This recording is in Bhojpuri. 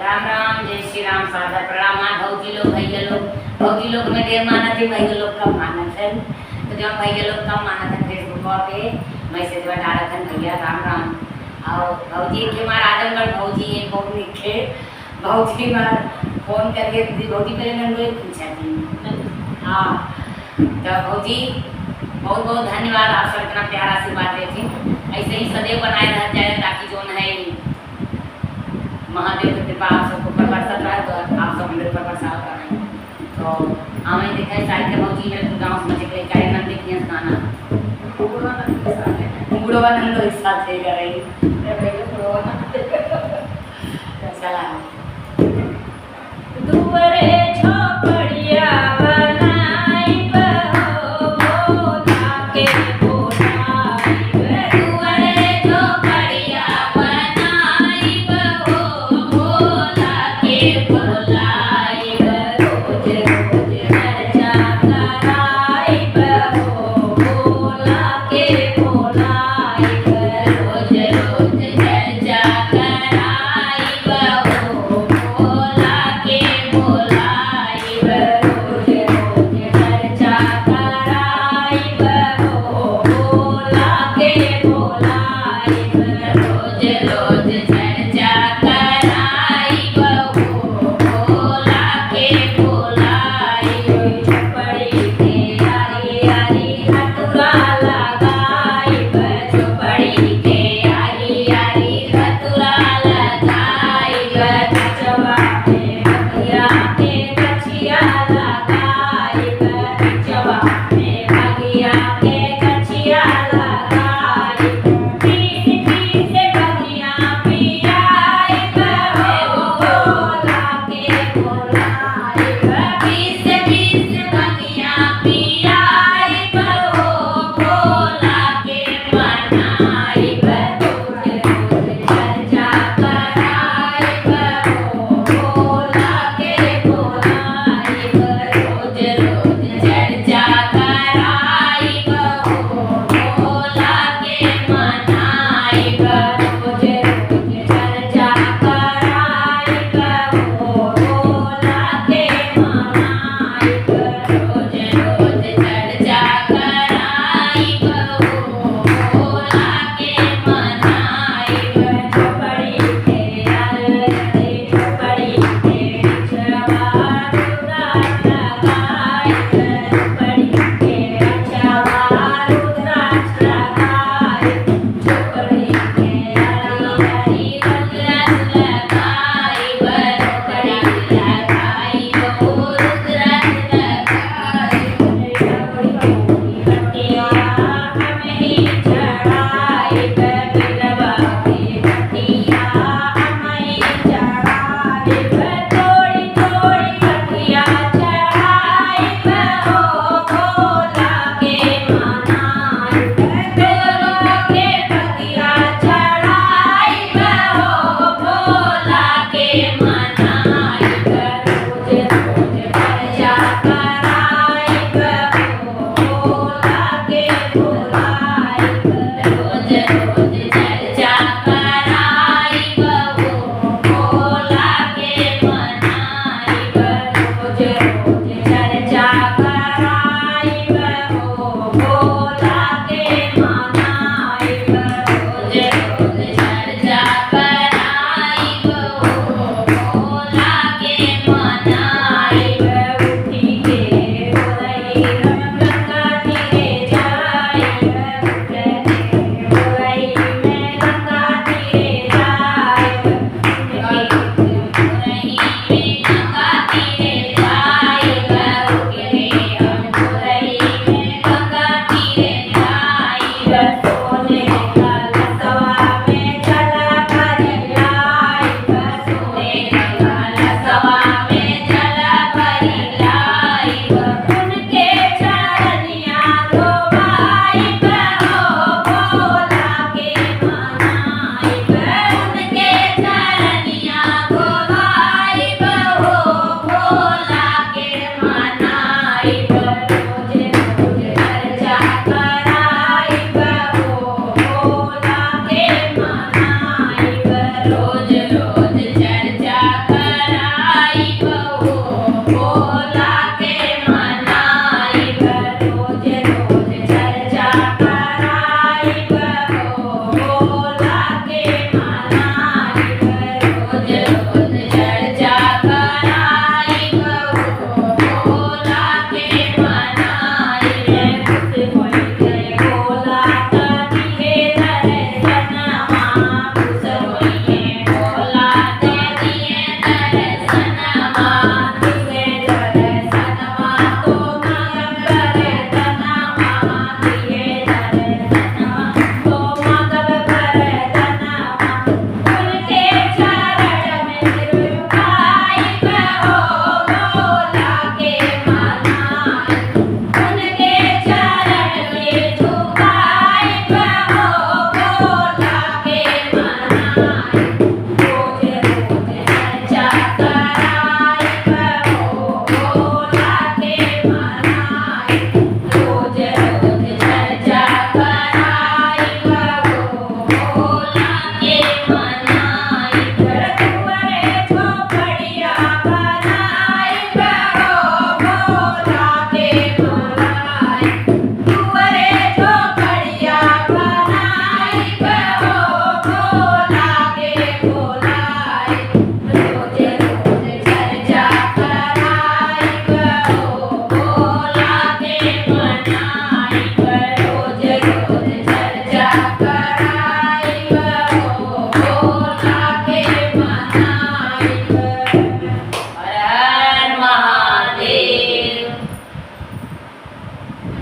राम राम, जय श्री राम, सादर प्रणाम। भौजी लोग भैया लोग, भौजी लोग में ढेर मानत है, भैया लोग कम मानत है। तो जब भैया लोग कम मानत है फेसबुक पे मैसेज डालत है भैया राम राम। और भौजी के मार आजमगढ़ भौजी है बहुत निखे भौजी मार फोन करके भौजी पहले नंदोई पूछा थी। हाँ तो भौजी बहुत बहुत धन्यवाद, आप सब इतना प्यारा आशीर्वाद देते ऐसे ही सदैव बनाए रह जाए ताकि जो है महादेव की कृपा आप सबको पर बरसत रहे तो आप सब मेरे पर बरसात करें। तो हमें देखे साहित्य भौजी मेरे गाँव समझ के क्या नंद देखिए गाना बुढ़वानंद एक साथ ले कर रही चला दुबरे झोपड़िया बनाई बहो भोला के के